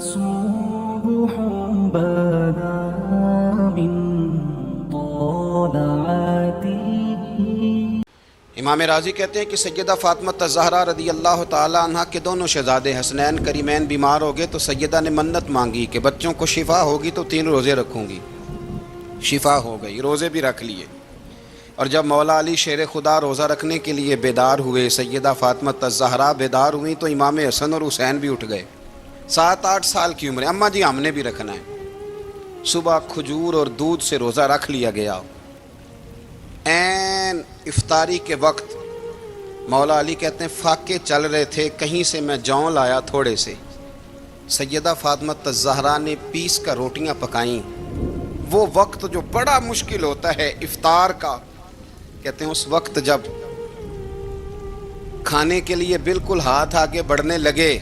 صبح بدا من طلعته۔ امام راضی کہتے ہیں کہ سیدہ فاطمہ الزہرا رضی اللہ تعالی عنہ کے دونوں شہزادے حسنین کریمین بیمار ہو گئے تو سیدہ نے منت مانگی کہ بچوں کو شفا ہوگی تو 3 روزے رکھوں گی۔ شفا ہو گئی، روزے بھی رکھ لیے۔ اور جب مولا علی شیر خدا روزہ رکھنے کے لیے بیدار ہوئے، سیدہ فاطمہ الزہرا بیدار ہوئیں تو امام حسن اور حسین بھی اٹھ گئے۔ 7-8 سال کی عمر، اماں جی ہم نے بھی رکھنا ہے۔ صبح کھجور اور دودھ سے روزہ رکھ لیا گیا۔ عین افطاری کے وقت مولا علی کہتے ہیں فاقے چل رہے تھے، کہیں سے میں جون لایا تھوڑے سے، سیدہ فاطمہ الزہرا نے پیس کر روٹیاں پکائیں۔ وہ وقت جو بڑا مشکل ہوتا ہے افطار کا، کہتے ہیں اس وقت جب کھانے کے لیے بالکل ہاتھ آگے بڑھنے لگے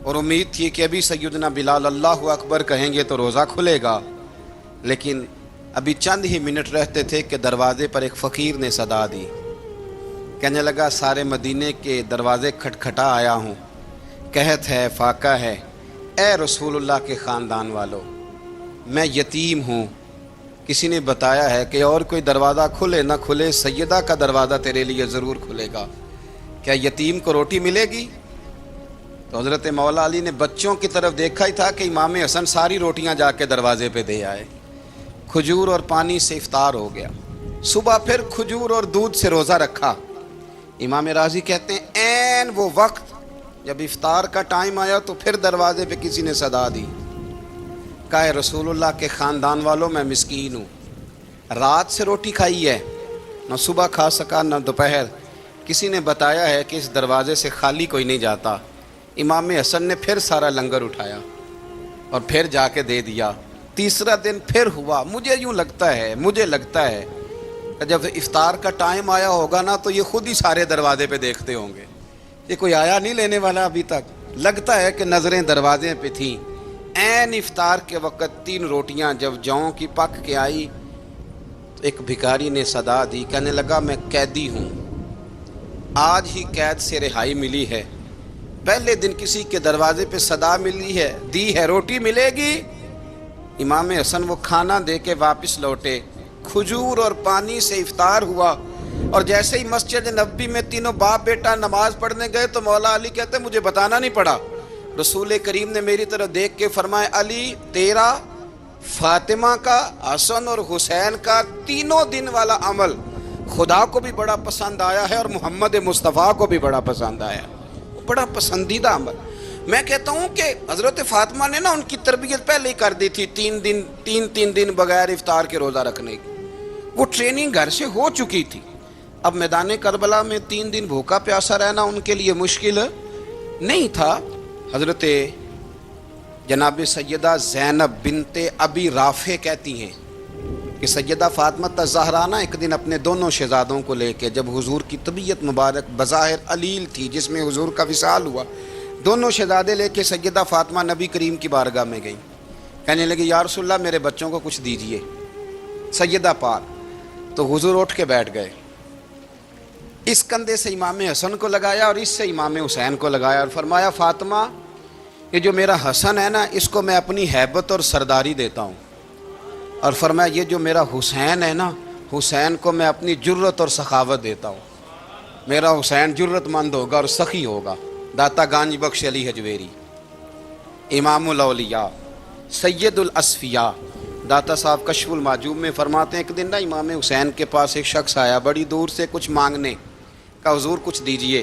اور امید تھی کہ ابھی سیدنا بلال اللہ اکبر کہیں گے تو روزہ کھلے گا، لیکن ابھی چند ہی منٹ رہتے تھے کہ دروازے پر ایک فقیر نے صدا دی۔ کہنے لگا سارے مدینے کے دروازے کھٹکھٹا آیا ہوں، قحط ہے، فاقہ ہے، اے رسول اللہ کے خاندان والو، میں یتیم ہوں، کسی نے بتایا ہے کہ اور کوئی دروازہ کھلے نہ کھلے سیدہ کا دروازہ تیرے لیے ضرور کھلے گا، کیا یتیم کو روٹی ملے گی؟ تو حضرت مولا علی نے بچوں کی طرف دیکھا ہی تھا کہ امام حسن ساری روٹیاں جا کے دروازے پہ دے آئے۔ کھجور اور پانی سے افطار ہو گیا۔ صبح پھر کھجور اور دودھ سے روزہ رکھا۔ امام راضی کہتے ہیں عین وہ وقت جب افطار کا ٹائم آیا تو پھر دروازے پہ کسی نے صدا دی، کہا اے رسول اللہ کے خاندان والوں میں مسکین ہوں، رات سے روٹی کھائی ہے، نہ صبح کھا سکا نہ دوپہر، کسی نے بتایا ہے کہ اس دروازے سے خالی کوئی نہیں جاتا۔ امام حسن نے پھر سارا لنگر اٹھایا اور پھر جا کے دے دیا۔ تیسرا دن پھر ہوا۔ مجھے لگتا ہے کہ جب افطار کا ٹائم آیا ہوگا نا تو یہ خود ہی سارے دروازے پہ دیکھتے ہوں گے، یہ کوئی آیا نہیں لینے والا ابھی تک۔ لگتا ہے کہ نظریں دروازے پہ تھیں۔ عین افطار کے وقت 3 روٹیاں جب جوں کی پک کے آئی تو ایک بھکاری نے صدا دی، کہنے لگا میں قیدی ہوں، آج ہی قید سے رہائی ملی ہے، پہلے دن کسی کے دروازے پہ صدا دی ہے روٹی ملے گی۔ امام حسن وہ کھانا دے کے واپس لوٹے، کھجور اور پانی سے افطار ہوا، اور جیسے ہی مسجد نبوی میں تینوں باپ بیٹا نماز پڑھنے گئے تو مولا علی کہتے مجھے بتانا نہیں پڑا، رسول کریم نے میری طرف دیکھ کے فرمایا علی تیرا، فاطمہ کا، حسن اور حسین کا 3 دن والا عمل خدا کو بھی بڑا پسند آیا ہے اور محمد مصطفیٰ کو بھی بڑا پسند آیا، بڑا پسندیدہ عمل۔ میں کہتا ہوں کہ حضرت فاطمہ نے نا ان کی تربیت پہلے ہی کر دی تھی، 3 دن بغیر افطار کے روزہ رکھنے کی، وہ ٹریننگ گھر سے ہو چکی تھی۔ اب میدان کربلا میں 3 دن بھوکا پیاسا رہنا ان کے لیے مشکل نہیں تھا۔ حضرت جناب سیدہ زینب بنت ابی رافع کہتی ہیں کہ سیدہ فاطمہ الزہرا ایک دن اپنے دونوں شہزادوں کو لے کے، جب حضور کی طبیعت مبارک بظاہر علیل تھی جس میں حضور کا وصال ہوا، دونوں شہزادے لے کے سیدہ فاطمہ نبی کریم کی بارگاہ میں گئیں، کہنے لگی یا رسول اللہ میرے بچوں کو کچھ دیجئے سیدہ پاک۔ تو حضور اٹھ کے بیٹھ گئے، اس کندھے سے امام حسن کو لگایا اور اس سے امام حسین کو لگایا اور فرمایا فاطمہ یہ جو میرا حسن ہے نا اس کو میں اپنی ہیبت اور سرداری دیتا ہوں، اور فرمایا یہ جو میرا حسین ہے نا حسین کو میں اپنی جرت اور سخاوت دیتا ہوں، میرا حسین جرت مند ہوگا اور سخی ہوگا۔ داتا گانج بخش علی حجویری، امام الاولیاء، سید الاصفیاء، داتا صاحب کشف المعجوب میں فرماتے ہیں ایک دن نا امام حسین کے پاس ایک شخص آیا بڑی دور سے کچھ مانگنے کا، حضور کچھ دیجئے۔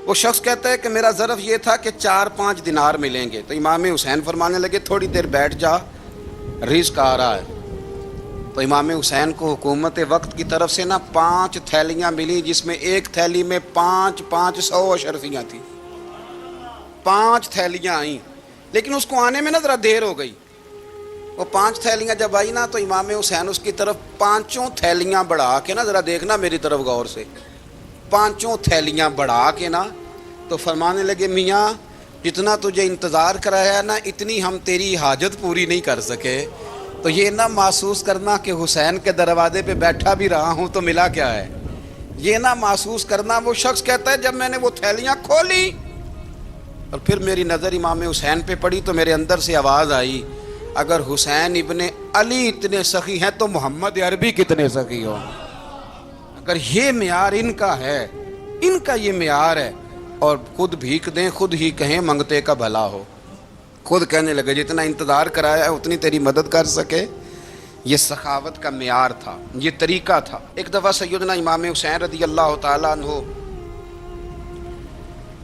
وہ شخص کہتا ہے کہ میرا ظرف یہ تھا کہ 4-5 دینار ملیں گے، تو امام حسین فرمانے لگے تھوڑی دیر بیٹھ جا، رزق آ رہا ہے۔ تو امام حسین کو حکومت وقت کی طرف سے نا 5 تھیلیاں ملی، جس میں ایک تھیلی میں 500 اشرفیاں تھیں، 5 تھیلیاں آئیں، لیکن اس کو آنے میں نا ذرا دیر ہو گئی۔ وہ 5 تھیلیاں جب آئی نا تو امام حسین اس کی طرف 5 تھیلیاں بڑھا کے نا، ذرا دیکھنا میری طرف غور سے، 5 تھیلیاں بڑھا کے نا تو فرمانے لگے میاں جتنا تجھے انتظار کرایا نا اتنی ہم تیری حاجت پوری نہیں کر سکے، تو یہ نہ محسوس کرنا کہ حسین کے دروازے پہ بیٹھا بھی رہا ہوں تو ملا کیا ہے، یہ نہ محسوس کرنا۔ وہ شخص کہتا ہے جب میں نے وہ تھیلیاں کھولی اور پھر میری نظر امام حسین پہ پڑی تو میرے اندر سے آواز آئی، اگر حسین ابن علی اتنے سخی ہیں تو محمد عربی کتنے سخی ہوں۔ اگر یہ معیار ان کا ہے، ان کا یہ معیار ہے، اور خود بھیک دیں، خود ہی کہیں منگتے کا بھلا ہو، خود کہنے لگے جتنا انتظار کرایا ہے اتنی تیری مدد کر سکے۔ یہ سخاوت کا معیار تھا، یہ طریقہ تھا۔ ایک دفعہ سیدنا امام حسین رضی اللہ تعالیٰ عنہ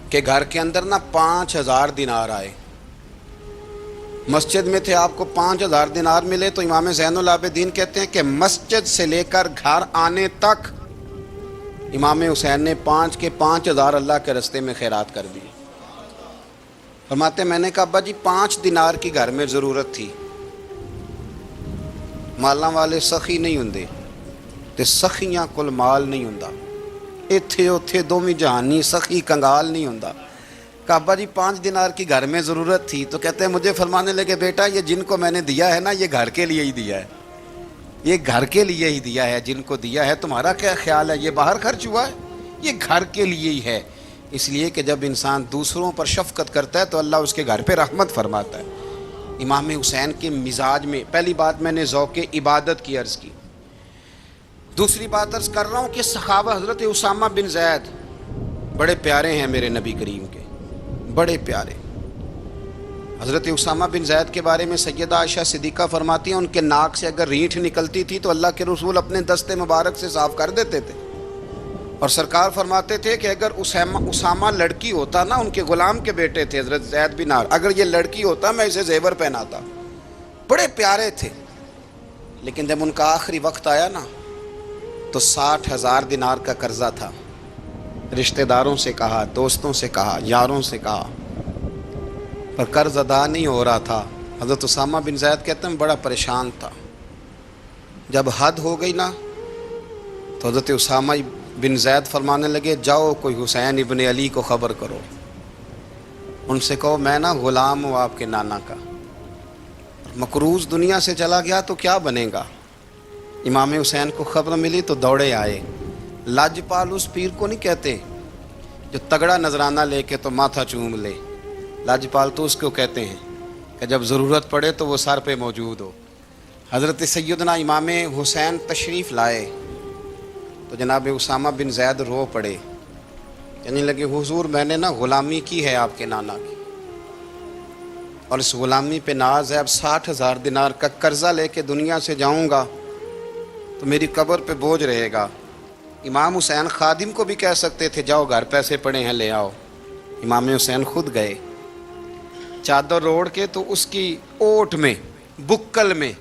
کے گھر کے اندر 5000 دینار آئے۔ مسجد میں تھے، آپ کو 5000 دینار ملے تو امام زین العابدین کہتے ہیں کہ مسجد سے لے کر گھر آنے تک امام حسین نے 5000 اللہ کے رستے میں خیرات کر دی۔ فرماتے میں نے کہا ابا جی 5 دینار کی گھر میں ضرورت تھی، مالاں والے سخی نہیں ہوندے تے سخیاں کل مال نہیں ہوندا، ایتھے اوتھے دوویں جہانی سخی کنگال نہیں ہوندا۔ کہا ابا جی 5 دینار کی گھر میں ضرورت تھی، تو کہتے ہیں مجھے فرمانے لگے بیٹا یہ جن کو میں نے دیا ہے نا یہ گھر کے لیے ہی دیا ہے، یہ گھر کے لیے ہی دیا ہے، جن کو دیا ہے تمہارا کیا خیال ہے یہ باہر خرچ ہوا ہے؟ یہ گھر کے لیے ہی ہے۔ اس لیے کہ جب انسان دوسروں پر شفقت کرتا ہے تو اللہ اس کے گھر پہ رحمت فرماتا ہے۔ امام حسین کے مزاج میں پہلی بات میں نے ذوق عبادت کی عرض کی، دوسری بات عرض کر رہا ہوں کہ صحابہ حضرت اسامہ بن زید بڑے پیارے ہیں میرے نبی کریم کے، بڑے پیارے۔ حضرت اسامہ بن زید کے بارے میں سیدہ عائشہ صدیقہ فرماتی ہیں ان کے ناک سے اگر رینٹھ نکلتی تھی تو اللہ کے رسول اپنے دستے مبارک سے صاف کر دیتے تھے، اور سرکار فرماتے تھے کہ اگر اسامہ لڑکی ہوتا نا، ان کے غلام کے بیٹے تھے حضرت زید بن عمرو، اگر یہ لڑکی ہوتا میں اسے زیور پہناتا۔ بڑے پیارے تھے، لیکن جب ان کا آخری وقت آیا نا تو 60,000 دینار کا قرضہ تھا۔ رشتہ داروں سے کہا، دوستوں سے کہا، یاروں سے کہا، پر قرض ادا نہیں ہو رہا تھا۔ حضرت اسامہ بن زید کہتے ہیں بڑا پریشان تھا۔ جب حد ہو گئی نا تو حضرت اسامہ بن زید فرمانے لگے جاؤ کوئی حسین ابن علی کو خبر کرو، ان سے کہو میں نا غلام ہوں آپ کے نانا کا، مقروض دنیا سے چلا گیا تو کیا بنے گا۔ امام حسین کو خبر ملی تو دوڑے آئے۔ لاجپال اس پیر کو نہیں کہتے جو تگڑا نذرانہ لے کے تو ماتھا چوم لے، لاجپال تو اس کو کہتے ہیں کہ جب ضرورت پڑے تو وہ سر پہ موجود ہو۔ حضرت سیدنا امام حسین تشریف لائے تو جناب اسامہ بن زید رو پڑے، کہنے لگے حضور میں نے نا غلامی کی ہے آپ کے نانا کی، اور اس غلامی پہ ناز ہے، اب 60,000 دینار کا قرضہ لے کے دنیا سے جاؤں گا تو میری قبر پہ بوجھ رہے گا۔ امام حسین خادم کو بھی کہہ سکتے تھے جاؤ گھر پیسے پڑے ہیں لے آؤ، امام حسین خود گئے، چادر اوڑھ کے تو اس کی اوٹ میں بکل میں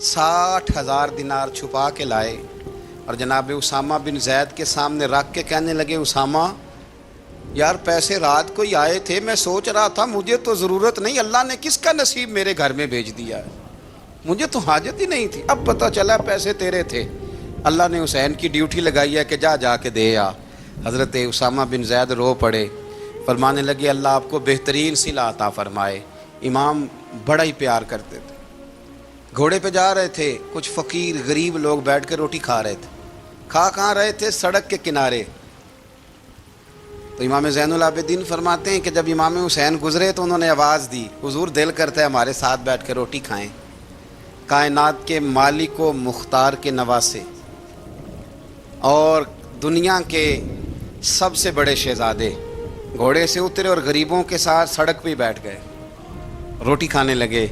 60,000 دینار چھپا کے لائے، اور جناب اسامہ بن زید کے سامنے رکھ کے کہنے لگے اسامہ یار پیسے رات کو ہی آئے تھے، میں سوچ رہا تھا مجھے تو ضرورت نہیں، اللہ نے کس کا نصیب میرے گھر میں بھیج دیا ہے، مجھے تو حاجت ہی نہیں تھی، اب پتہ چلا پیسے تیرے تھے، اللہ نے حسین کی ڈیوٹی لگائی ہے کہ جا کے دے آ۔ حضرت اسامہ بن زید رو پڑے، فرمانے لگے اللہ آپ کو بہترین صلہ عطا فرمائے۔ امام بڑا ہی پیار کرتے تھے، گھوڑے پہ جا رہے تھے، کچھ فقیر غریب لوگ بیٹھ کے روٹی کھا رہے تھے، کھا کہاں رہے تھے؟ سڑک کے کنارے۔ تو امام زین العابدین فرماتے ہیں کہ جب امام حسین گزرے تو انہوں نے آواز دی حضور دل کرتا ہے ہمارے ساتھ بیٹھ کے روٹی کھائیں۔ کائنات کے مالک و مختار کے نواسے اور دنیا کے سب سے بڑے شہزادے گھوڑے سے اترے اور غریبوں کے ساتھ سڑک پہ بیٹھ گئے، روٹی کھانے لگے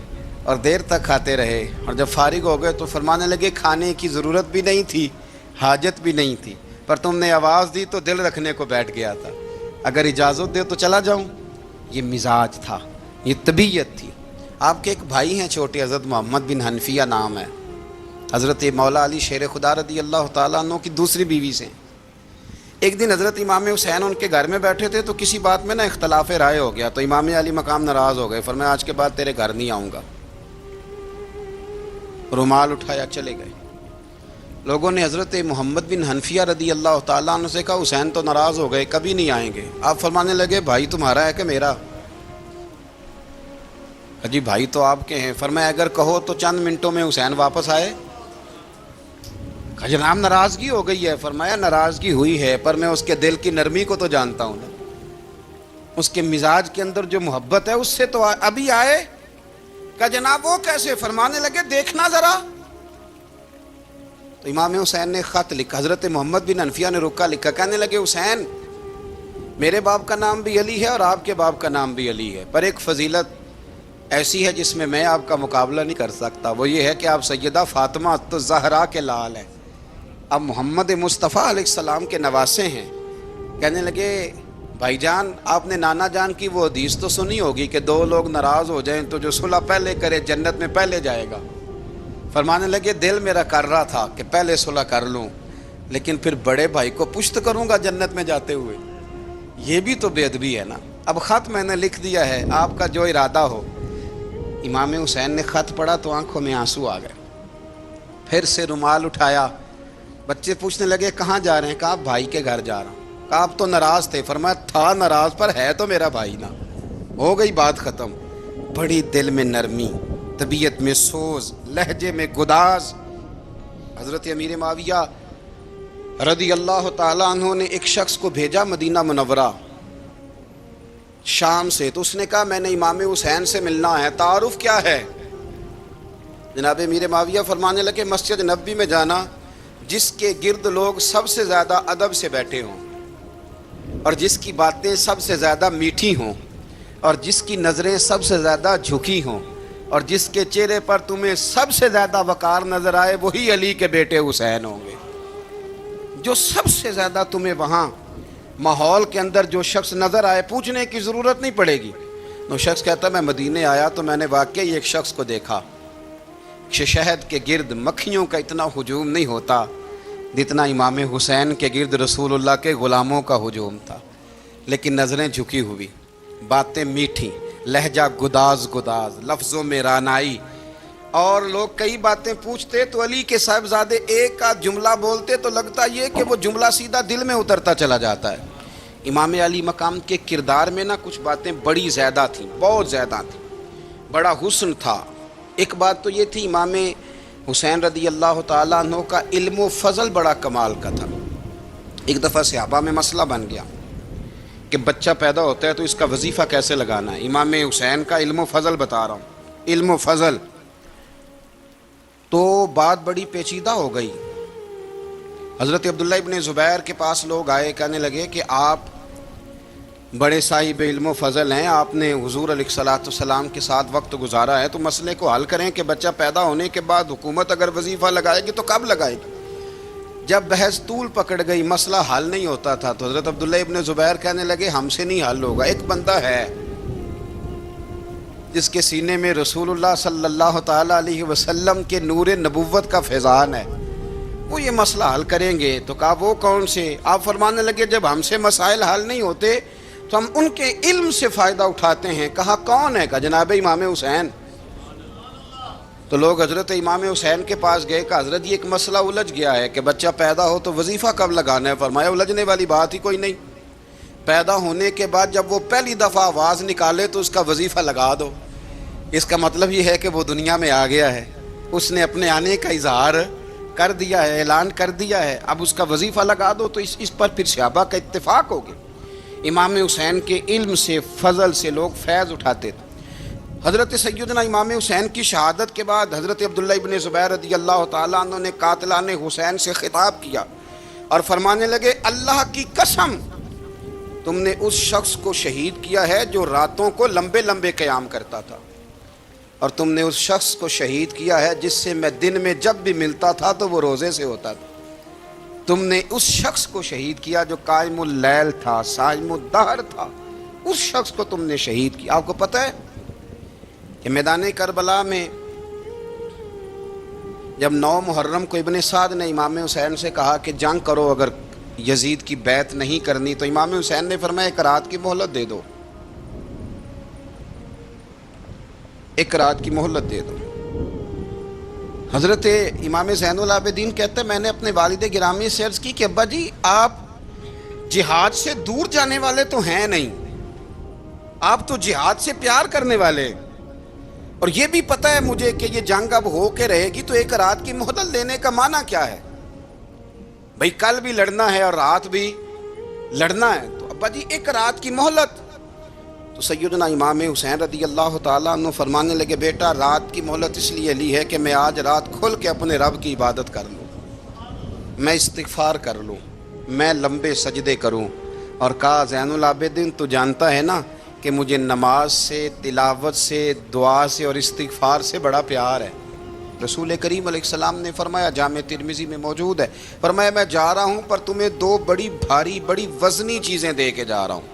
اور دیر تک کھاتے رہے، اور جب فارغ ہو گئے تو فرمانے لگے کھانے کی ضرورت بھی نہیں تھی، حاجت بھی نہیں تھی، پر تم نے آواز دی تو دل رکھنے کو بیٹھ گیا تھا، اگر اجازت دے تو چلا جاؤں۔ یہ مزاج تھا، یہ طبیعت تھی۔ آپ کے ایک بھائی ہیں چھوٹے، حضرت محمد بن حنفیہ نام ہے، حضرت مولا علی شیر خدا رضی اللہ تعالیٰ عنہ کی دوسری بیوی سے۔ ایک دن حضرت امام حسین ان کے گھر میں بیٹھے تھے تو کسی بات میں نا اختلاف رائے ہو گیا، تو امام علی مقام ناراض ہو گئے، فرمایا آج کے بعد تیرے گھر نہیں آؤں گا، رومال اٹھایا چلے گئے۔ لوگوں نے حضرت محمد بن حنفیہ رضی اللہ تعالیٰ عنہ سے کہا حسین تو ناراض ہو گئے، کبھی نہیں آئیں گے۔ آپ فرمانے لگے بھائی تمہارا ہے کہ میرا؟ جی بھائی تو آپ کے ہیں۔ فرمایا اگر کہو تو چند منٹوں میں حسین واپس آئے۔ جناب ناراضگی ہو گئی ہے۔ فرمایا ناراضگی ہوئی ہے پر میں اس کے دل کی نرمی کو تو جانتا ہوں نا۔ اس کے مزاج کے اندر جو محبت ہے اس سے تو ابھی آئے. کہا جناب وہ کیسے؟ فرمانے لگے دیکھنا ذرا. تو امام حسین نے خط لکھا، حضرت محمد بن حنفیہ نے رکا لکھا، کہنے لگے حسین میرے باپ کا نام بھی علی ہے اور آپ کے باپ کا نام بھی علی ہے، پر ایک فضیلت ایسی ہے جس میں میں آپ کا مقابلہ نہیں کر سکتا، وہ یہ ہے کہ آپ سیدہ فاطمہ الزہرا کے لال ہیں، اب محمد مصطفیٰ علیہ السلام کے نواسے ہیں. کہنے لگے بھائی جان آپ نے نانا جان کی وہ حدیث تو سنی ہوگی کہ دو لوگ ناراض ہو جائیں تو جو صلح پہلے کرے جنت میں پہلے جائے گا. فرمانے لگے دل میرا کر رہا تھا کہ پہلے صلح کر لوں، لیکن پھر بڑے بھائی کو پشت کروں گا جنت میں جاتے ہوئے، یہ بھی تو بے ادبی ہے نا. اب خط میں نے لکھ دیا ہے، آپ کا جو ارادہ ہو. امام حسین نے خط پڑھا تو آنکھوں میں آنسو آ گئے. پھر سے رومال اٹھایا. بچے پوچھنے لگے کہاں جا رہے ہیں؟ کہا بھائی کے گھر جا رہا ہوں. کہا آپ تو ناراض تھے؟ فرمایا تھا ناراض پر ہے تو میرا بھائی نا. ہو گئی بات ختم. بڑی دل میں نرمی، طبیعت میں سوز، لہجے میں گداز. حضرت امیر معاویہ رضی اللہ تعالیٰ عنہ نے ایک شخص کو بھیجا مدینہ منورہ شام سے، تو اس نے کہا میں نے امام حسین سے ملنا ہے، تعارف کیا ہے؟ جناب امیر معاویہ فرمانے لگے مسجد نبوی میں جانا جس کے گرد لوگ سب سے زیادہ ادب سے بیٹھے ہوں اور جس کی باتیں سب سے زیادہ میٹھی ہوں اور جس کی نظریں سب سے زیادہ جھکی ہوں اور جس کے چہرے پر تمہیں سب سے زیادہ وقار نظر آئے وہی علی کے بیٹے حسین ہوں گے. جو سب سے زیادہ تمہیں وہاں ماحول کے اندر جو شخص نظر آئے پوچھنے کی ضرورت نہیں پڑے گی. وہ شخص کہتا میں مدینے آیا تو میں نے واقعی ایک شخص کو دیکھا، شہد کے گرد مکھیوں کا اتنا ہجوم نہیں ہوتا جتنا امام حسین کے گرد رسول اللہ کے غلاموں کا ہجوم تھا، لیکن نظریں جھکی ہوئی، باتیں میٹھی، لہجہ گداز گداز، لفظوں میں رانائی. اور لوگ کئی باتیں پوچھتے تو علی کے صاحبزادے ایک آدھ جملہ بولتے تو لگتا یہ کہ وہ جملہ سیدھا دل میں اترتا چلا جاتا ہے. امام علی مقام کے کردار میں نا کچھ باتیں بڑی زیادہ تھیں، بہت زیادہ تھیں، بڑا حسن تھا. ایک بات تو یہ تھی امام حسین رضی اللہ تعالیٰ عنہ کا علم و فضل بڑا کمال کا تھا. ایک دفعہ صحابہ میں مسئلہ بن گیا کہ بچہ پیدا ہوتا ہے تو اس کا وظیفہ کیسے لگانا ہے. امام حسین کا علم و فضل بتا رہا ہوں، علم و فضل. تو بات بڑی پیچیدہ ہو گئی. حضرت عبداللہ ابن زبیر کے پاس لوگ آئے، کہنے لگے کہ آپ بڑے صاحب علم و فضل ہیں، آپ نے حضور علیہ الصلوۃ والسلام کے ساتھ وقت گزارا ہے، تو مسئلے کو حل کریں کہ بچہ پیدا ہونے کے بعد حکومت اگر وظیفہ لگائے گی تو کب لگائے گی. جب بحث طول پکڑ گئی، مسئلہ حل نہیں ہوتا تھا، تو حضرت عبداللہ ابن زبیر کہنے لگے ہم سے نہیں حل ہوگا. ایک بندہ ہے جس کے سینے میں رسول اللہ صلی اللہ تعالیٰ علیہ وسلم کے نور نبوت کا فیضان ہے، وہ یہ مسئلہ حل کریں گے. تو کہا وہ کون سے؟ آپ فرمانے لگے جب ہم سے مسائل حل نہیں ہوتے تو ہم ان کے علم سے فائدہ اٹھاتے ہیں. کہا کون ہے؟ کہا جناب امام حسین. تو لوگ حضرت امام حسین کے پاس گئے کہ حضرت یہ ایک مسئلہ الجھ گیا ہے کہ بچہ پیدا ہو تو وظیفہ کب لگانا ہے. فرمایا الجھنے والی بات ہی کوئی نہیں، پیدا ہونے کے بعد جب وہ پہلی دفعہ آواز نکالے تو اس کا وظیفہ لگا دو. اس کا مطلب یہ ہے کہ وہ دنیا میں آ گیا ہے، اس نے اپنے آنے کا اظہار کر دیا ہے، اعلان کر دیا ہے، اب اس کا وظیفہ لگا دو. تو اس پر پھر صحابہ کا اتفاق ہو گیا. امام حسین کے علم سے، فضل سے لوگ فیض اٹھاتے تھے. حضرت سیدنا امام حسین کی شہادت کے بعد حضرت عبداللہ ابن زبیر رضی اللہ تعالیٰ عنہ نے قاتلان حسین سے خطاب کیا اور فرمانے لگے اللہ کی قسم تم نے اس شخص کو شہید کیا ہے جو راتوں کو لمبے لمبے قیام کرتا تھا، اور تم نے اس شخص کو شہید کیا ہے جس سے میں دن میں جب بھی ملتا تھا تو وہ روزے سے ہوتا تھا. تم نے اس شخص کو شہید کیا جو قائم اللیل تھا، صائم الدہر تھا، اس شخص کو تم نے شہید کیا. آپ کو پتہ ہے کہ میدان کربلا میں جب 9 محرم کو ابن سعد نے امام حسین سے کہا کہ جنگ کرو اگر یزید کی بیعت نہیں کرنی، تو امام حسین نے فرمایا ایک رات کی مہلت دے دو، ایک رات کی مہلت دے دو. حضرت امام زین العابدین کہتے ہیں میں نے اپنے والد گرامی سے عرض کی کہ ابا جی آپ جہاد سے دور جانے والے تو ہیں نہیں، آپ تو جہاد سے پیار کرنے والے، اور یہ بھی پتہ ہے مجھے کہ یہ جنگ اب ہو کے رہے گی، تو ایک رات کی مہلت لینے کا معنی کیا ہے؟ بھئی کل بھی لڑنا ہے اور رات بھی لڑنا ہے، تو ابا جی ایک رات کی مہلت. تو سیدنا امام حسین رضی اللہ تعالیٰ عنہ فرمانے لگے بیٹا رات کی مہلت اس لیے لی ہے کہ میں آج رات کھل کے اپنے رب کی عبادت کر لوں، میں استغفار کر لوں، میں لمبے سجدے کروں۔ اور کہا زین العابدین تو جانتا ہے نا کہ مجھے نماز سے، تلاوت سے، دعا سے اور استغفار سے بڑا پیار ہے۔ رسول کریم علیہ السلام نے فرمایا، جامع ترمذی میں موجود ہے، فرمایا میں جا رہا ہوں پر تمہیں دو بڑی بھاری بڑی وزنی چیزیں دے کے جا رہا ہوں۔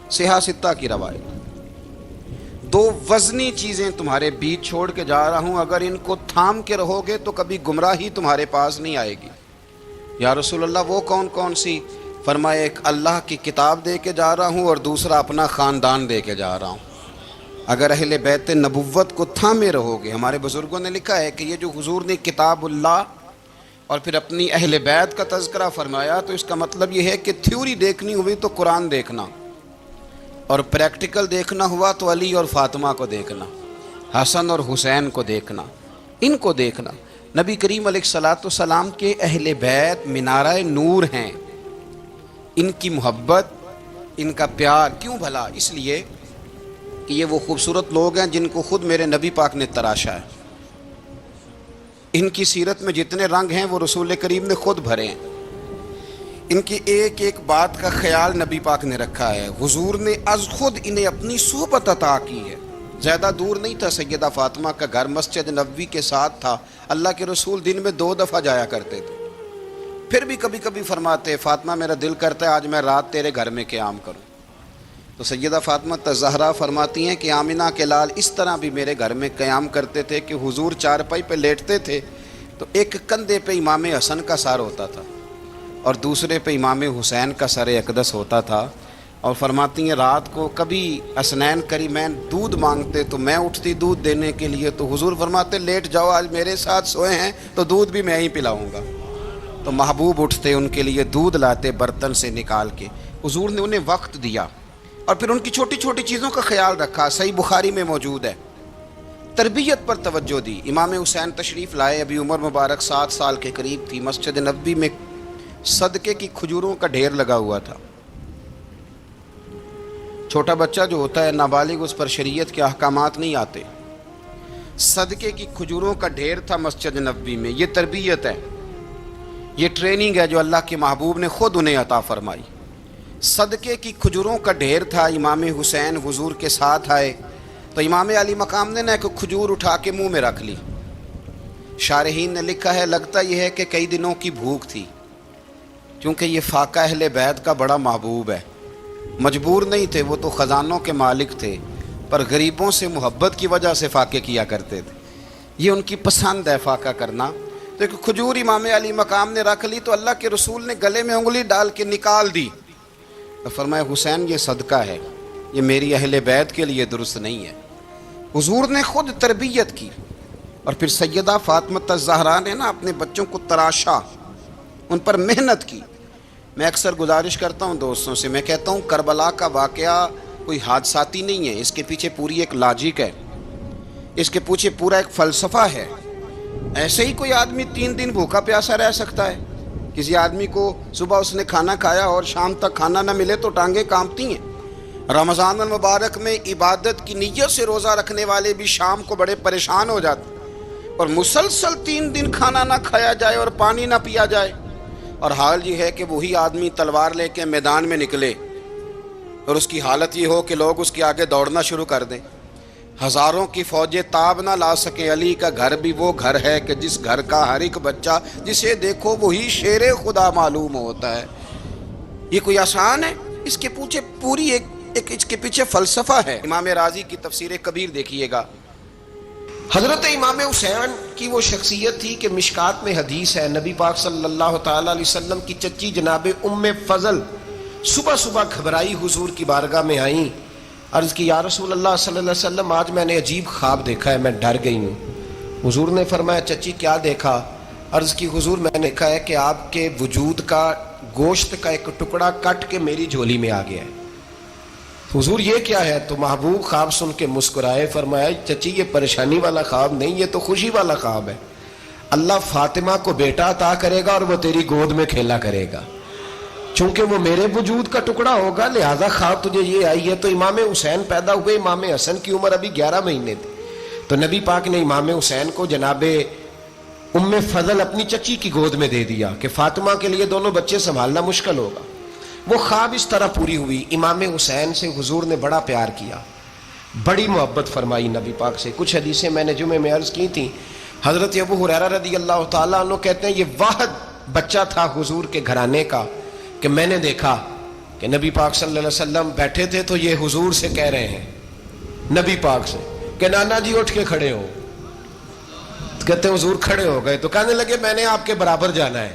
صحیح ستہ کی روایت، دو وزنی چیزیں تمہارے بیچ چھوڑ کے جا رہا ہوں، اگر ان کو تھام کے رہو گے تو کبھی گمراہی تمہارے پاس نہیں آئے گی۔ یا رسول اللہ وہ کون کون سی؟ فرمایا ایک اللہ کی کتاب دے کے جا رہا ہوں اور دوسرا اپنا خاندان دے کے جا رہا ہوں۔ اگر اہل بیت نبوت کو تھامے رہو گے، ہمارے بزرگوں نے لکھا ہے کہ یہ جو حضور نے کتاب اللہ اور پھر اپنی اہل بیت کا تذکرہ فرمایا تو اس کا مطلب یہ ہے کہ تھیوری دیکھنی ہوئی تو قرآن دیکھنا، اور پریکٹیکل دیکھنا ہوا تو علی اور فاطمہ کو دیکھنا، حسن اور حسین کو دیکھنا، ان کو دیکھنا۔ نبی کریم علیہ الصلاۃ والسلام کے اہل بیت مینارہ نور ہیں، ان کی محبت، ان کا پیار کیوں بھلا؟ اس لیے کہ یہ وہ خوبصورت لوگ ہیں جن کو خود میرے نبی پاک نے تراشا ہے۔ ان کی سیرت میں جتنے رنگ ہیں وہ رسول کریم نے خود بھرے ہیں۔ ان کی ایک ایک بات کا خیال نبی پاک نے رکھا ہے، حضور نے از خود انہیں اپنی صحبت عطا کی ہے۔ زیادہ دور نہیں تھا سیدہ فاطمہ کا گھر، مسجد نبوی کے ساتھ تھا، اللہ کے رسول دن میں 2 دفعہ جایا کرتے تھے۔ پھر بھی کبھی کبھی فرماتے فاطمہ میرا دل کرتا ہے آج میں رات تیرے گھر میں قیام کروں، تو سیدہ فاطمہ الزہرا فرماتی ہیں کہ آمنہ کے لال اس طرح بھی میرے گھر میں قیام کرتے تھے کہ حضور چارپائی پہ لیٹتے تھے تو ایک کندھے پہ امام حسن کا سر ہوتا تھا اور دوسرے پہ امام حسین کا سر اقدس ہوتا تھا، اور فرماتی ہیں رات کو کبھی حسنین کریمین دودھ مانگتے تو میں اٹھتی دودھ دینے کے لیے، تو حضور فرماتے لیٹ جاؤ آج میرے ساتھ سوئے ہیں تو دودھ بھی میں ہی پلاؤں گا، تو محبوب اٹھتے ان کے لیے دودھ لاتے برتن سے نکال کے۔ حضور نے انہیں وقت دیا اور پھر ان کی چھوٹی چھوٹی چیزوں کا خیال رکھا۔ صحیح بخاری میں موجود ہے، تربیت پر توجہ دی۔ امام حسین تشریف لائے، ابھی عمر مبارک 7 سال کے قریب تھی، مسجد نبوی میں صدقے کی کھجوروں کا ڈھیر لگا ہوا تھا۔ چھوٹا بچہ جو ہوتا ہے نابالغ، اس پر شریعت کے احکامات نہیں آتے۔ صدقے کی کھجوروں کا ڈھیر تھا مسجد نبوی میں۔ یہ تربیت ہے، یہ ٹریننگ ہے جو اللہ کے محبوب نے خود انہیں عطا فرمائی۔ صدقے کی کھجوروں کا ڈھیر تھا، امام حسین حضور کے ساتھ آئے تو امام علی مقام نے ایک کھجور اٹھا کے منہ میں رکھ لی۔ شارحین نے لکھا ہے لگتا یہ ہے کہ کئی دنوں کی بھوک تھی، کیونکہ یہ فاقہ اہل بیت کا بڑا محبوب ہے۔ مجبور نہیں تھے، وہ تو خزانوں کے مالک تھے، پر غریبوں سے محبت کی وجہ سے فاقے کیا کرتے تھے، یہ ان کی پسند ہے فاقہ کرنا۔ تو ایک کھجور امام علی مقام نے رکھ لی تو اللہ کے رسول نے گلے میں انگلی ڈال کے نکال دی، تو فرمایا حسین یہ صدقہ ہے، یہ میری اہل بیت کے لیے درست نہیں ہے۔ حضور نے خود تربیت کی، اور پھر سیدہ فاطمہ الزہرا نے اپنے بچوں کو تراشا، ان پر محنت کی۔ میں اکثر گزارش کرتا ہوں دوستوں سے، میں کہتا ہوں کربلا کا واقعہ کوئی حادثاتی نہیں ہے، اس کے پیچھے پوری ایک لاجک ہے، اس کے پیچھے پورا ایک فلسفہ ہے۔ ایسے ہی کوئی آدمی 3 دن بھوکا پیاسا رہ سکتا ہے؟ کسی آدمی کو صبح اس نے کھانا کھایا اور شام تک کھانا نہ ملے تو ٹانگیں کانپتی ہیں۔ رمضان المبارک میں عبادت کی نیت سے روزہ رکھنے والے بھی شام کو بڑے پریشان ہو جاتے، اور مسلسل 3 دن کھانا نہ کھایا جائے اور پانی نہ پیا جائے، اور حال یہ ہے کہ وہی آدمی تلوار لے کے میدان میں نکلے اور اس کی حالت یہ ہو کہ لوگ اس کے آگے دوڑنا شروع کر دیں، ہزاروں کی فوجیں تاب نہ لا سکیں۔ علی کا گھر بھی وہ گھر ہے کہ جس گھر کا ہر ایک بچہ جسے دیکھو وہی شیر خدا معلوم ہوتا ہے۔ یہ کوئی آسان ہے؟ اس کے پیچھے پوری ایک اس کے پیچھے فلسفہ ہے۔ امام راضی کی تفسیر کبیر دیکھیے گا، حضرت امام حسین کی وہ شخصیت تھی کہ مشکات میں حدیث ہے، نبی پاک صلی اللہ تعالی علیہ وسلم کی چچی جناب ام فضل صبح صبح گھبرائی حضور کی بارگاہ میں آئیں، عرض کی یا رسول اللہ صلی اللہ علیہ وسلم آج میں نے عجیب خواب دیکھا ہے، میں ڈر گئی ہوں۔ حضور نے فرمایا چچی کیا دیکھا؟ عرض کی حضور میں نے دیکھا ہے کہ آپ کے وجود کا گوشت کا ایک ٹکڑا کٹ کے میری جھولی میں آ گیا ہے۔ حضور یہ کیا ہے؟ تو محبوب خواب سن کے مسکرائے، فرمایا چچی یہ پریشانی والا خواب نہیں، یہ تو خوشی والا خواب ہے، اللہ فاطمہ کو بیٹا عطا کرے گا اور وہ تیری گود میں کھیلا کرے گا۔ چونکہ وہ میرے وجود کا ٹکڑا ہوگا لہذا خواب تجھے یہ آئی ہے. تو امام حسین پیدا ہوئے, امام حسن کی عمر ابھی 11 مہینے تھی. تو نبی پاک نے امام حسین کو جناب ام فضل اپنی چچی کی گود میں دے دیا کہ فاطمہ کے لیے دونوں بچے سنبھالنا مشکل ہوگا. وہ خواب اس طرح پوری ہوئی. امام حسین سے حضور نے بڑا پیار کیا, بڑی محبت فرمائی نبی پاک سے. کچھ حدیثیں میں نے جمعے میں عرض کی تھیں. حضرت ابو ہریرہ رضی اللہ تعالیٰ عنہ کہتے ہیں یہ واحد بچہ تھا حضور کے گھرانے کا کہ میں نے دیکھا کہ نبی پاک صلی اللہ علیہ وسلم بیٹھے تھے تو یہ حضور سے کہہ رہے ہیں, نبی پاک سے, کہ نانا جی اٹھ کے کھڑے ہو. کہتے ہیں حضور کھڑے ہو گئے تو کہنے لگے میں نے آپ کے برابر جانا ہے.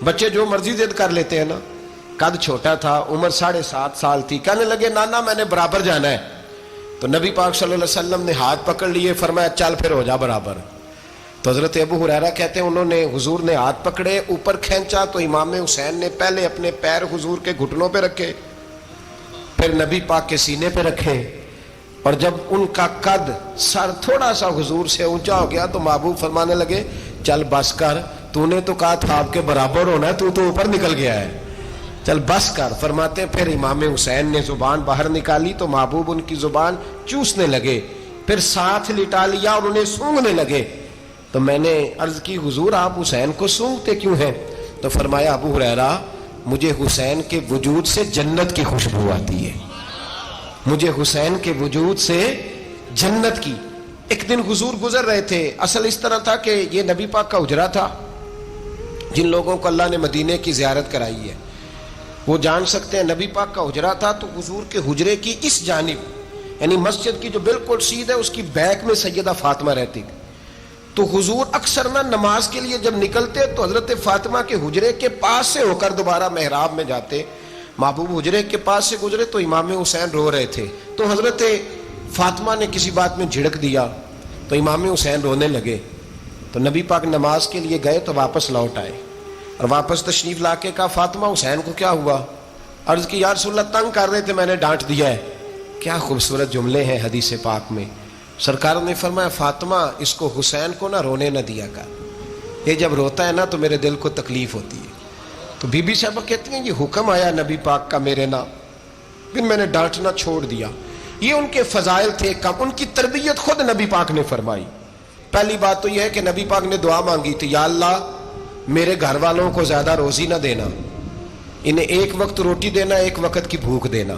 بچے جو مرضی ضد کر لیتے ہیں نا. قد چھوٹا تھا, عمر 7.5 سال تھی. کہنے لگے نانا میں نے برابر جانا ہے. تو نبی پاک صلی اللہ علیہ وسلم نے ہاتھ پکڑ لیے, فرمایا چل پھر ہو جا برابر. تو حضرت ابو ہریرہ کہتے ہیں انہوں نے, حضور نے ہاتھ پکڑے, اوپر کھینچا تو امام حسین نے پہلے اپنے پیر حضور کے گھٹنوں پہ رکھے, پھر نبی پاک کے سینے پہ رکھے, اور جب ان کا قد سر تھوڑا سا حضور سے اونچا ہو گیا تو محبوب فرمانے لگے چل بس کر, تو نے تو کہا تھا آپ کے برابر ہونا ہے, تو اوپر نکل گیا ہے, چل بس کر. فرماتے ہیں پھر امام حسین نے زبان باہر نکالی تو محبوب ان کی زبان چوسنے لگے, پھر ساتھ لٹا لیا اور انہیں سونگھنے لگے. تو میں نے عرض کی حضور آپ حسین کو سونگتے کیوں ہیں؟ تو فرمایا ابو ہریرہ مجھے حسین کے وجود سے جنت کی خوشبو آتی ہے, مجھے حسین کے وجود سے جنت کی. ایک دن حضور گزر رہے تھے. اصل اس طرح تھا کہ یہ نبی پاک کا حجرہ تھا. جن لوگوں کو اللہ نے مدینے کی زیارت کرائی ہے وہ جان سکتے ہیں, نبی پاک کا حجرہ تھا. تو حضور کے حجرے کی اس جانب یعنی مسجد کی جو بالکل سیدھ ہے اس کی بیک میں سیدہ فاطمہ رہتی تھی. تو حضور اکثر نہ نماز کے لیے جب نکلتے تو حضرت فاطمہ کے حجرے کے پاس سے ہو کر دوبارہ محراب میں جاتے. محبوب حجرے کے پاس سے گزرے تو امام حسین رو رہے تھے. تو حضرت فاطمہ نے کسی بات میں جھڑک دیا تو امام حسین رونے لگے. تو نبی پاک نماز کے لیے گئے تو واپس لوٹ آئے, اور واپس تشریف لا کے کہا فاطمہ حسین کو کیا ہوا؟ عرض کی یا رسول اللہ تنگ کر رہے تھے, میں نے ڈانٹ دیا ہے. کیا خوبصورت جملے ہیں حدیث پاک میں. سرکار نے فرمایا فاطمہ اس کو حسین کو نہ رونے نہ دیا کر, یہ جب روتا ہے نا تو میرے دل کو تکلیف ہوتی ہے. تو بی بی صاحبہ کہتی ہیں یہ حکم آیا نبی پاک کا میرے نام, پھر میں نے ڈانٹنا چھوڑ دیا. یہ ان کے فضائل تھے کم, ان کی تربیت خود نبی پاک نے فرمائی. پہلی بات تو یہ ہے کہ نبی پاک نے دعا مانگی تھی, یا اللہ میرے گھر والوں کو زیادہ روزی نہ دینا, انہیں ایک وقت روٹی دینا, ایک وقت کی بھوک دینا.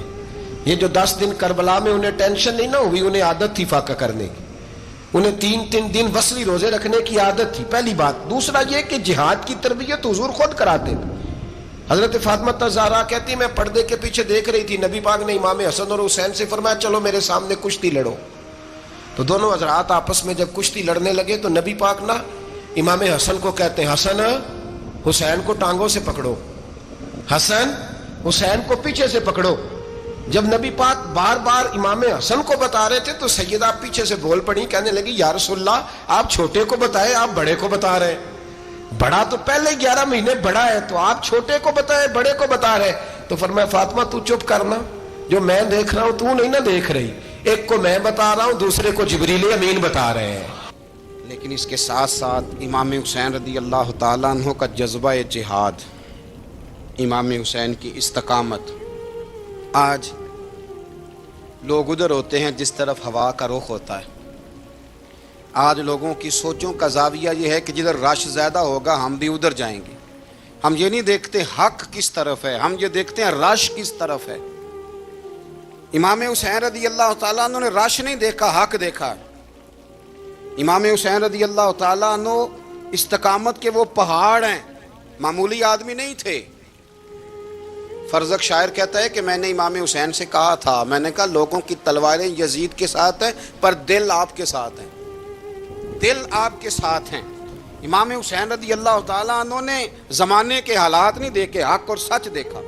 یہ جو 10 دن کربلا میں انہیں ٹینشن نہیں نہ ہوئی, انہیں عادت تھی فاقہ کرنے کی, انہیں 3 دن وصلی روزے رکھنے کی عادت تھی. پہلی بات. دوسرا یہ کہ جہاد کی تربیت حضور خود کراتے تھے. حضرت فاطمہ الزہرا کہتی میں پردے کے پیچھے دیکھ رہی تھی, نبی پاک نے امام حسن اور حسین سے فرمایا چلو میرے سامنے کشتی لڑو. تو دونوں حضرات آپس میں جب کشتی لڑنے لگے تو نبی پاک نا امام حسن کو کہتے ہیں حسن حسین کو ٹانگوں سے پکڑو, حسن حسین کو پیچھے سے پکڑو. جب نبی پاک بار بار امام حسن کو بتا رہے تھے تو سیدہ پیچھے سے بول پڑی, کہنے لگی یا رسول اللہ آپ چھوٹے کو بتائے, آپ بڑے کو بتا رہے. بڑا تو پہلے 11 مہینے بڑا ہے, تو آپ چھوٹے کو بتائے بڑے کو بتا رہے. تو فرمایا فاطمہ تو چپ کرنا, جو میں دیکھ رہا ہوں تو نہیں نہ دیکھ رہی, ایک کو میں بتا رہا ہوں دوسرے کو جبریل امین بتا رہے ہیں. لیکن اس کے ساتھ ساتھ امام حسین رضی اللہ تعالیٰ عنہ کا جذبہ جہاد, امام حسین کی استقامت. آج لوگ ادھر ہوتے ہیں جس طرف ہوا کا رخ ہوتا ہے. آج لوگوں کی سوچوں کا زاویہ یہ ہے کہ جدھر رش زیادہ ہوگا ہم بھی ادھر جائیں گے. ہم یہ نہیں دیکھتے حق کس طرف ہے, ہم یہ دیکھتے ہیں رش کس طرف ہے. امام حسین رضی اللہ تعالیٰ عنہ نے رش نہیں دیکھا, حق دیکھا. امام حسین رضی اللہ تعالیٰ عنہ استقامت کے وہ پہاڑ ہیں, معمولی آدمی نہیں تھے. فرزق شاعر کہتا ہے کہ میں نے امام حسین سے کہا تھا, میں نے کہا لوگوں کی تلواریں یزید کے ساتھ ہیں پر دل آپ کے ساتھ ہیں, دل آپ کے ساتھ ہیں. امام حسین رضی اللہ تعالیٰ عنہ نے زمانے کے حالات نہیں دیکھے, حق اور سچ دیکھا.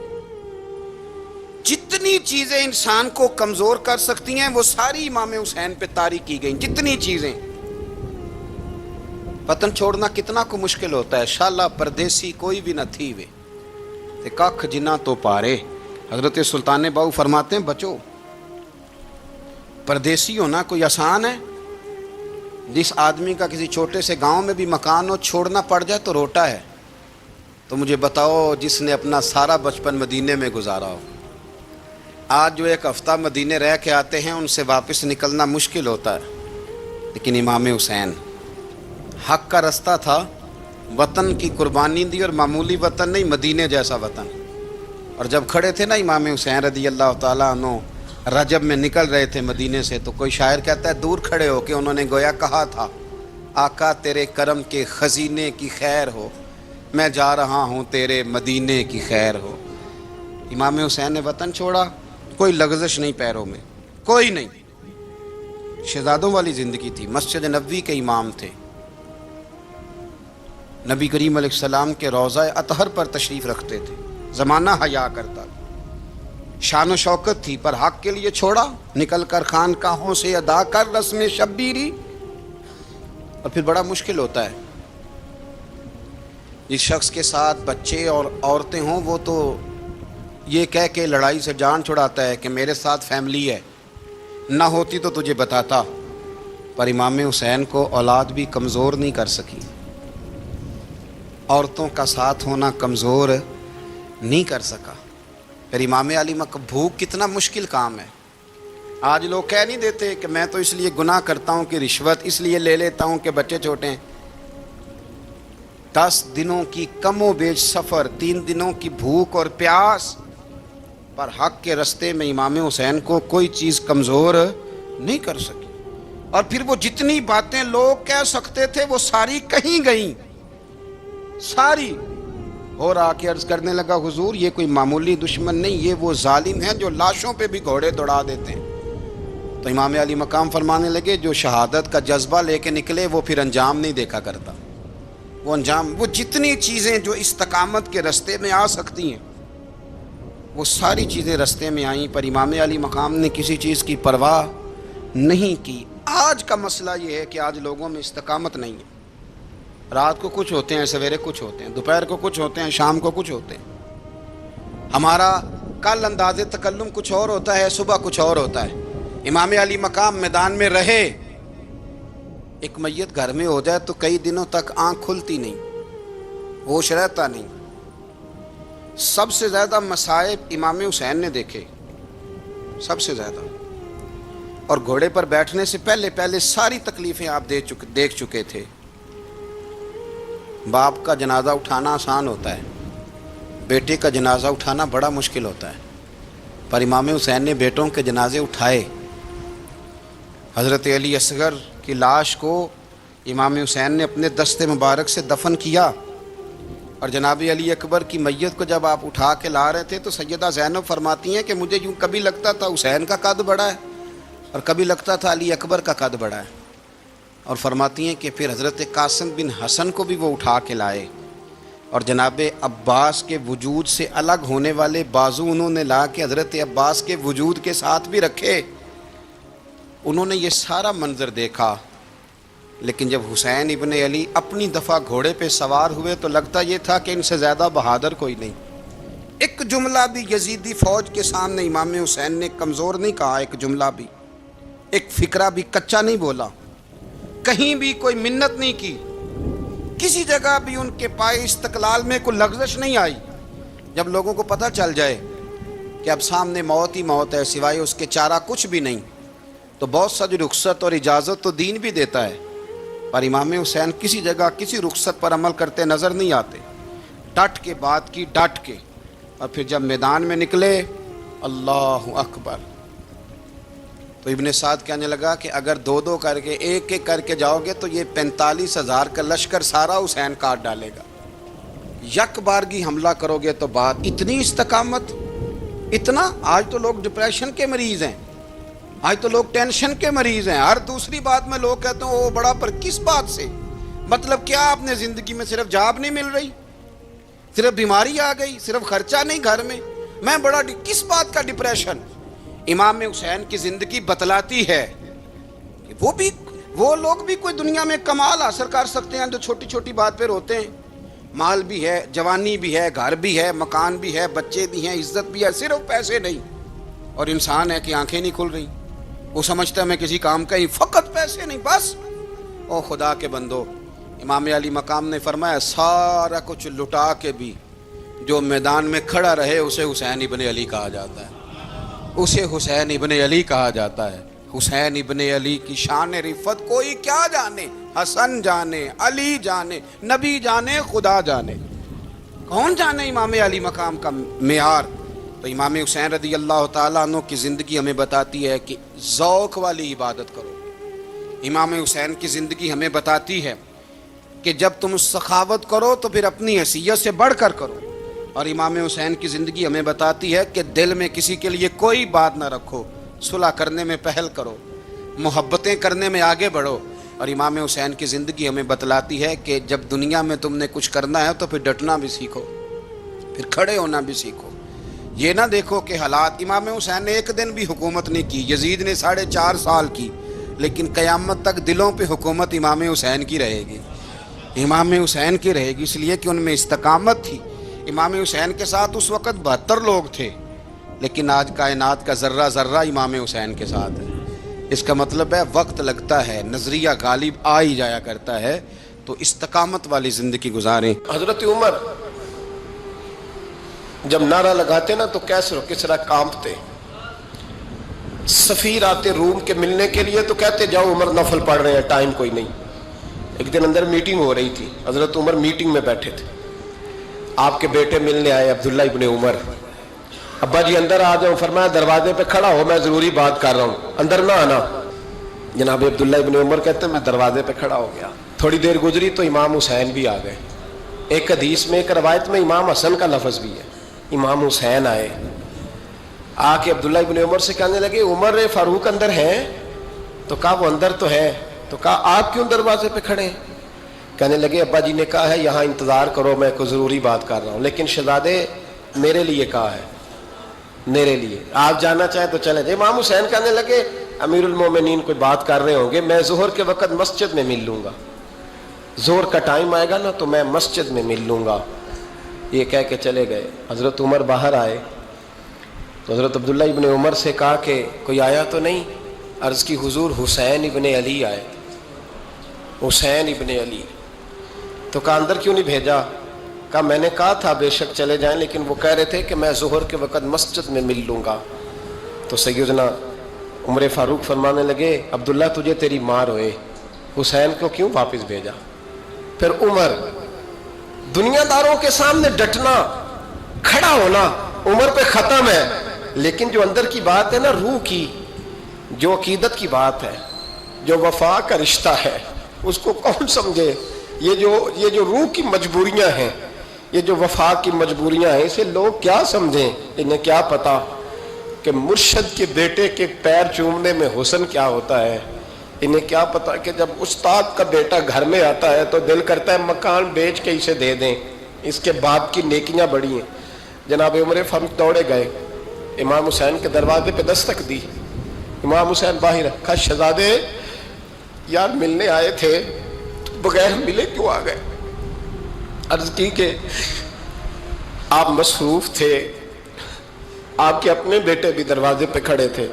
جتنی چیزیں انسان کو کمزور کر سکتی ہیں وہ ساری امام حسین پہ طاری کی گئیں. جتنی چیزیں, وطن چھوڑنا کتنا کو مشکل ہوتا ہے. شالا پردیسی کوئی بھی نہ تھی وے تے ککھ جنہ تو پارے. حضرت سلطان باؤ فرماتے ہیں بچو, پردیسی ہونا کوئی آسان ہے؟ جس آدمی کا کسی چھوٹے سے گاؤں میں بھی مکان ہو چھوڑنا پڑ جائے تو روٹا ہے. تو مجھے بتاؤ جس نے اپنا سارا بچپن مدینے میں گزارا ہو، آج جو ایک ہفتہ مدینے رہ کے آتے ہیں ان سے واپس نکلنا مشکل ہوتا ہے، لیکن امام حسین حق کا رستہ تھا، وطن کی قربانی دی، اور معمولی وطن نہیں، مدینے جیسا وطن۔ اور جب کھڑے تھے نا امام حسین رضی اللہ تعالیٰ عنہ رجب میں نکل رہے تھے مدینے سے، تو کوئی شاعر کہتا ہے دور کھڑے ہو کے انہوں نے گویا کہا تھا، آقا تیرے کرم کے خزینے کی خیر ہو، میں جا رہا ہوں تیرے مدینے کی خیر ہو۔ امام حسین نے وطن چھوڑا، کوئی لغزش نہیں پیروں میں، کوئی نہیں، شہزادوں والی زندگی تھی، مسجد نبوی کے امام تھے، نبی کریم علیہ السلام کے روضہ اطہر پر تشریف رکھتے تھے، زمانہ حیا کرتا تھا، شان و شوکت تھی، پر حق کے لیے چھوڑا، نکل کر خانقاہوں سے ادا کر رسم شبیری۔ اور پھر بڑا مشکل ہوتا ہے، جس شخص کے ساتھ بچے اور عورتیں ہوں وہ تو یہ کہہ کے لڑائی سے جان چھڑاتا ہے کہ میرے ساتھ فیملی ہے، نہ ہوتی تو تجھے بتاتا، پر امام حسین کو اولاد بھی کمزور نہیں کر سکی، عورتوں کا ساتھ ہونا کمزور نہیں کر سکا۔ پھر امام علی بھوک کتنا مشکل کام ہے، آج لوگ کہہ نہیں دیتے کہ میں تو اس لیے گناہ کرتا ہوں کہ رشوت اس لیے لے لیتا ہوں کہ بچے چھوٹے ہیں۔ 10 دنوں کی کم و بیش سفر، 3 دنوں کی بھوک اور پیاس، پر حق کے رستے میں امام حسین کو کوئی چیز کمزور نہیں کر سکی۔ اور پھر وہ جتنی باتیں لوگ کہہ سکتے تھے وہ ساری کہیں گئیں، ساری۔ اور آ کے عرض کرنے لگا حضور یہ کوئی معمولی دشمن نہیں، یہ وہ ظالم ہیں جو لاشوں پہ بھی گھوڑے دوڑا دیتے ہیں۔ تو امام علی مقام فرمانے لگے جو شہادت کا جذبہ لے کے نکلے وہ پھر انجام نہیں دیکھا کرتا، وہ انجام، وہ جتنی چیزیں جو استقامت کے رستے میں آ سکتی ہیں وہ ساری چیزیں رستے میں آئیں، پر امام علی مقام نے کسی چیز کی پرواہ نہیں کی۔ آج کا مسئلہ یہ ہے کہ آج لوگوں میں استقامت نہیں ہے، رات کو کچھ ہوتے ہیں، سویرے کچھ ہوتے ہیں، دوپہر کو کچھ ہوتے ہیں، شام کو کچھ ہوتے ہیں۔ ہمارا کل انداز تکلم کچھ اور ہوتا ہے، صبح کچھ اور ہوتا ہے۔ امام علی مقام میدان میں رہے، ایک میت گھر میں ہو جائے تو کئی دنوں تک آنکھ کھلتی نہیں، ہوش رہتا نہیں۔ سب سے زیادہ مصائب امام حسین نے دیکھے، سب سے زیادہ، اور گھوڑے پر بیٹھنے سے پہلے ساری تکلیفیں آپ دیکھ چکے تھے۔ باپ کا جنازہ اٹھانا آسان ہوتا ہے، بیٹے کا جنازہ اٹھانا بڑا مشکل ہوتا ہے، پر امام حسین نے بیٹوں کے جنازے اٹھائے۔ حضرت علی اصغر کی لاش کو امام حسین نے اپنے دست مبارک سے دفن کیا، اور جناب علی اکبر کی میت کو جب آپ اٹھا کے لا رہے تھے تو سیدہ زینب فرماتی ہیں کہ مجھے یوں کبھی لگتا تھا حسین کا قد بڑا ہے اور کبھی لگتا تھا علی اکبر کا قد بڑا ہے، اور فرماتی ہیں کہ پھر حضرت قاسم بن حسن کو بھی وہ اٹھا کے لائے، اور جناب عباس کے وجود سے الگ ہونے والے بازو انہوں نے لا کے حضرت عباس کے وجود کے ساتھ بھی رکھے۔ انہوں نے یہ سارا منظر دیکھا، لیکن جب حسین ابن علی اپنی دفعہ گھوڑے پہ سوار ہوئے تو لگتا یہ تھا کہ ان سے زیادہ بہادر کوئی نہیں۔ ایک جملہ بھی یزیدی فوج کے سامنے امام حسین نے کمزور نہیں کہا، ایک جملہ بھی، ایک فکرہ بھی کچا نہیں بولا، کہیں بھی کوئی منت نہیں کی، کسی جگہ بھی ان کے پائے استقلال میں کوئی لغزش نہیں آئی۔ جب لوگوں کو پتہ چل جائے کہ اب سامنے موت ہی موت ہے، سوائے اس کے چارہ کچھ بھی نہیں، تو بہت سا جو رخصت اور اجازت تو دین بھی دیتا ہے، پر امام حسین کسی جگہ کسی رخصت پر عمل کرتے نظر نہیں آتے، ڈٹ کے بات کی، ڈٹ کے۔ اور پھر جب میدان میں نکلے، اللہ اکبر، تو ابن سعد کہنے لگا کہ اگر 2 کر کے، ایک کر کے جاؤ گے تو یہ 45,000 کا لشکر سارا حسین کاٹ ڈالے گا، یک بارگی حملہ کرو گے تو بات۔ اتنی استقامت، اتنا۔ آج تو لوگ ڈپریشن کے مریض ہیں، آج تو لوگ ٹینشن کے مریض ہیں، ہر دوسری بات میں لوگ کہتے ہیں وہ بڑا، پر کس بات سے؟ مطلب کیا آپ نے زندگی میں صرف جاب نہیں مل رہی، صرف بیماری آ گئی، صرف خرچہ نہیں گھر میں بڑا، کس بات کا ڈپریشن؟ امام حسین کی زندگی بتلاتی ہے کہ وہ لوگ بھی کوئی دنیا میں کمال حاصل کر سکتے ہیں جو چھوٹی چھوٹی بات پہ روتے ہیں۔ مال بھی ہے، جوانی بھی ہے، گھر بھی ہے، مکان بھی ہے، بچے بھی ہیں، عزت بھی ہے، صرف پیسے نہیں۔ اور انسان ہے کہ آنکھیں نہیں کھل رہی، وہ سمجھتا ہے میں کسی کام کا ہی، فقط پیسے نہیں بس۔ او خدا کے بندو، امام علی مقام نے فرمایا سارا کچھ لٹا کے بھی جو میدان میں کھڑا رہے اسے حسین ابن علی کہا جاتا ہے، اسے حسین ابن علی کہا جاتا ہے۔ حسین ابن علی کی شان رفت کوئی کیا جانے، حسن جانے، علی جانے، نبی جانے، خدا جانے، کون جانے امام علی مقام کا معیار۔ تو امام حسین رضی اللہ تعالیٰ عنہ کی زندگی ہمیں بتاتی ہے کہ ذوق والی عبادت کرو۔ امام حسین کی زندگی ہمیں بتاتی ہے کہ جب تم سخاوت کرو تو پھر اپنی حیثیت سے بڑھ کر کرو، اور امام حسین کی زندگی ہمیں بتاتی ہے کہ دل میں کسی کے لیے کوئی بات نہ رکھو، صلح کرنے میں پہل کرو، محبتیں کرنے میں آگے بڑھو۔ اور امام حسین کی زندگی ہمیں بتلاتی ہے کہ جب دنیا میں تم نے کچھ کرنا ہے تو پھر ڈٹنا بھی سیکھو، پھر کھڑے ہونا بھی سیکھو۔ یہ نہ دیکھو کہ حالات، امام حسین نے ایک دن بھی حکومت نہیں کی، یزید نے 4.5 سال کی، لیکن قیامت تک دلوں پہ حکومت امام حسین کی رہے گی، امام حسین کی رہے گی، اس لیے کہ ان میں استقامت تھی۔ امام حسین کے ساتھ اس وقت 72 لوگ تھے، لیکن آج کائنات کا ذرہ ذرہ امام حسین کے ساتھ ہے۔ اس کا مطلب ہے وقت لگتا ہے، نظریہ غالب آ ہی جایا کرتا ہے، تو استقامت والی زندگی گزاریں۔ حضرت عمر جب نعرہ لگاتے نا تو کیسر و کسرا کانپتے، سفیر آتے روم کے ملنے کے لیے تو کہتے جاؤ عمر نفل پڑھ رہے ہیں، ٹائم کوئی نہیں۔ ایک دن اندر میٹنگ ہو رہی تھی، حضرت عمر میٹنگ میں بیٹھے تھے، آپ کے بیٹے ملنے آئے عبداللہ ابن عمر، ابا جی اندر آ جاؤ، فرمایا دروازے پہ کھڑا ہو، میں ضروری بات کر رہا ہوں، اندر نہ آنا۔ جناب عبداللہ ابن عمر کہتے ہیں میں دروازے پہ کھڑا ہو گیا، تھوڑی دیر گزری تو امام حسین بھی آ گئے۔ ایک حدیث میں، ایک روایت میں امام حسن کا لفظ بھی ہے، امام حسین آئے، آ کے عبداللہ ابن عمر سے کہنے لگے عمر فاروق اندر ہیں؟ تو کہا وہ اندر تو ہے۔ تو کہا آپ کیوں دروازے پہ کھڑے ہیں؟ کہنے لگے ابا جی نے کہا ہے یہاں انتظار کرو، میں کوئی ضروری بات کر رہا ہوں، لیکن شہزادے میرے لیے کہا ہے، میرے لیے آپ جانا چاہیں تو چلے جائیں۔ امام حسین کہنے لگے امیر المومنین کوئی بات کر رہے ہوں گے، میں ظہر کے وقت مسجد میں مل لوں گا، ظہر کا ٹائم آئے گا نا تو میں مسجد میں مل لوں گا۔ یہ کہہ کے چلے گئے۔ حضرت عمر باہر آئے تو حضرت عبداللہ ابن عمر سے کہا کہ کوئی آیا تو نہیں؟ عرض کی حضور حسین ابن علی آئے، حسین ابن علی۔ تو کہا اندر کیوں نہیں بھیجا؟ کہا میں نے کہا تھا بے شک چلے جائیں، لیکن وہ کہہ رہے تھے کہ میں ظہر کے وقت مسجد میں مل لوں گا۔ تو سیدنا عمر فاروق فرمانے لگے عبداللہ تجھے تیری ماں روئے، حسین کو کیوں واپس بھیجا؟ پھر عمر دنیا داروں کے سامنے ڈٹنا، کھڑا ہونا عمر پہ ختم ہے، لیکن جو اندر کی بات ہے نا، روح کی، جو عقیدت کی بات ہے، جو وفا کا رشتہ ہے، اس کو کون سمجھے؟ یہ جو روح کی مجبوریاں ہیں، یہ جو وفا کی مجبوریاں ہیں، اسے لوگ کیا سمجھیں؟ انہیں کیا پتا کہ مرشد کے بیٹے کے پیر چومنے میں حسن کیا ہوتا ہے؟ انہیں کیا پتا کہ جب استاد کا بیٹا گھر میں آتا ہے تو دل کرتا ہے مکان بیچ کے اسے دے دیں، اس کے باپ کی نیکیاں بڑی ہیں۔ جناب عمر فاروق دوڑے گئے، امام حسین کے دروازے پہ دستک دی، امام حسین باہر رکھا، شہزادے یار ملنے آئے تھے، بغیر ملے کیوں آ گئے؟ عرض کی کہ آپ مصروف تھے، آپ کے اپنے بیٹے بھی دروازے پہ کھڑے تھے،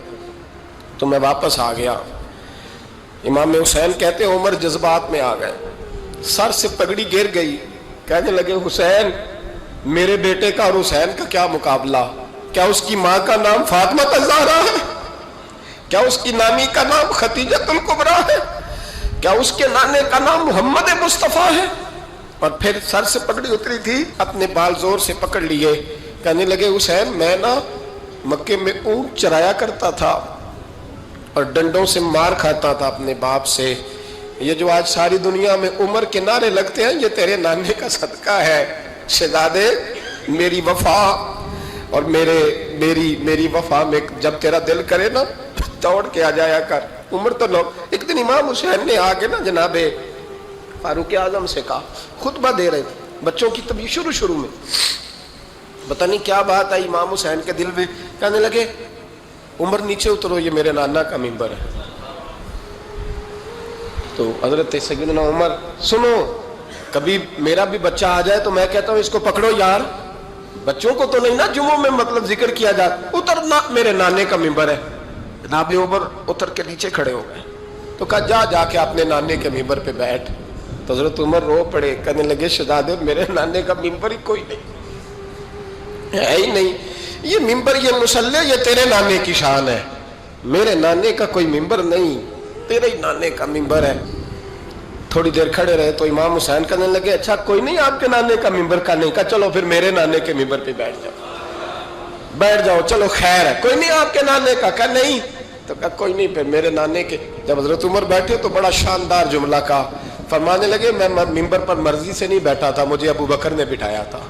تو میں واپس آ گیا۔ امام حسین کہتے ہیں عمر جذبات میں آ گئے، سر سے پگڑی گر گئی، کہنے لگے حسین میرے بیٹے کا اور حسین کا کیا مقابلہ؟ کیا اس کی ماں کا نام فاطمہ الزہرا ہے؟ کیا اس کی نانی کا نام خدیجہ الکبریٰ ہے؟ کیا اس کے نانے کا نام محمد مصطفیٰ ہے؟ اور پھر سر سے پگڑی اتری تھی، اپنے بال زور سے پکڑ لیے، کہنے لگے حسین میں نا مکے میں اونٹ چرایا کرتا تھا اور ڈنڈوں سے مار کھاتا تھا اپنے باپ سے، یہ جو آج ساری دنیا میں عمر کے نعرے لگتے ہیں یہ تیرے نانے کا صدقہ ہے۔ شہزادے میری وفا اور میری وفا میں جب تیرا دل کرے نا دوڑ کے آ جایا کر۔ عمر تو لوگ، ایک دن امام حسین نے آگے نا جناب فاروق اعظم سے کہا، خطبہ دے رہے تھے بچوں کی طبیعت شروع میں، پتہ نہیں کیا بات آئی امام حسین کے دل میں، کہنے لگے عمر نیچے اترو، یہ میرے نانا کا ممبر ہے۔ تو حضرت سیدنا عمر سنو، کبھی میرا بھی بچہ آ جائے تو میں کہتا ہوں اس کو پکڑو یار، بچوں کو تو نہیں نا جمعوں میں مطلب ذکر کیا جاتا، اترنا میرے نانے کا ممبر ہے۔ جناب عمر اتر کے نیچے کھڑے ہو گئے، تو کہا جا کے اپنے نانے کے ممبر پہ بیٹھ۔ تو حضرت عمر رو پڑے, کہنے لگے شہزادے میرے نانے کا ممبر ہی کوئی نہیں ہے ہی نہیں, یہ ممبر یہ مصلی یہ تیرے نانے کی شان ہے, میرے نانے کا کوئی ممبر نہیں, تیرے ہی نانے کا ممبر ہے. تھوڑی دیر کھڑے رہے تو امام حسین کہنے لگے اچھا کوئی نہیں آپ کے نانے کا ممبر کا نہیں, کہا چلو پھر میرے نانے کے ممبر پہ بیٹھ جاؤ چلو خیر ہے, کوئی نہیں آپ کے نانے کا, کہا نہیں, تو کہا کوئی نہیں پھر میرے نانے کے. جب حضرت عمر بیٹھے تو بڑا شاندار جملہ کہا, فرمانے لگے میں ممبر پر مرضی سے نہیں بیٹھا تھا, مجھے ابو بکر نے بٹھایا تھا,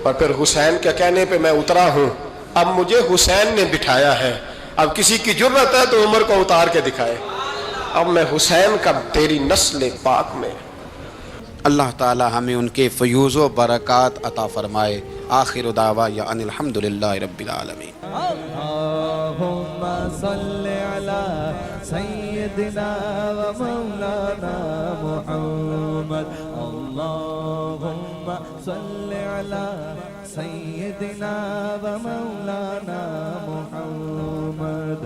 اور پھر حسین کے کہنے پہ میں اترا ہوں, اب مجھے حسین نے بٹھایا ہے, اب کسی کی جرت ہے تو عمر کو اتار کے دکھائے, اب میں حسین کا تیری نسل پاک میں. اللہ تعالی ہمیں ان کے فیوز و برکات عطا فرمائے. آخر دعوانا ان الحمدللہ رب العالمین. اللہم صلی علی سیدنا و مولانا محمد. اللہم صلی علی سیدنا و مولانا محمد.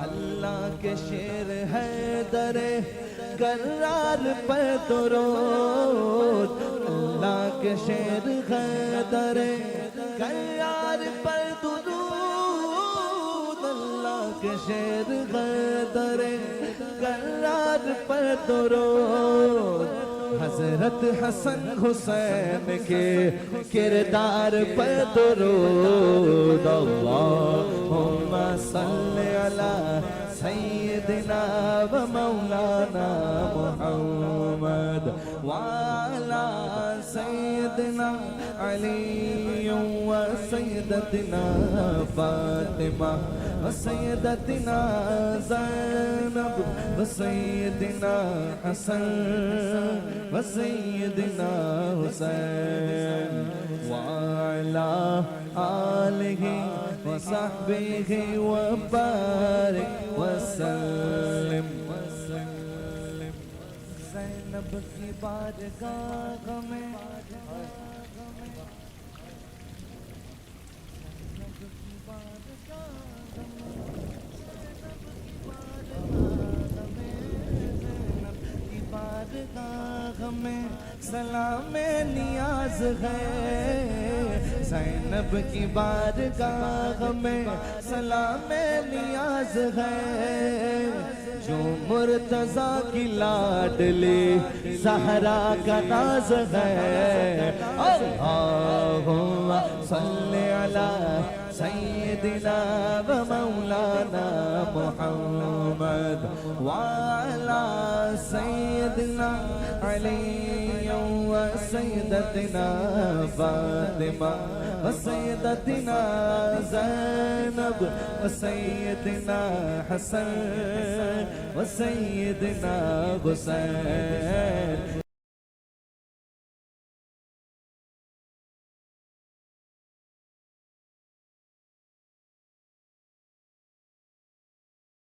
اللہ کے شیر ہے در کرار پر درود, اللہ کے شیر ہے در کرار پر درود, اللہ کے شیر ہے در کرار پر درود. حضرت حسن حسین کے کردار پر درود. اللہم صلی علی سیدنا و مولانا محمد وعلی سیدنا علی و سیدتنا فاطمہ و سیدتنا زینب و سیدنا حسن و سیدنا حسین وعلی آلہ وصحبہ وبارک وسلم. زینب کی بارگاہ میں سلام نیاز ہے, زینب کی بارگاہ میں سلام نیاز ہے, جو مرتضیٰ کی لاڈلی زہرا کا ناز ہے. اللہم صلی علی سیدنا و مولانا محمد وعلی سیدنا علی و سیدتنا فاطمہ و سیدتنا زینب و سیدنا حسن و سیدنا حسین.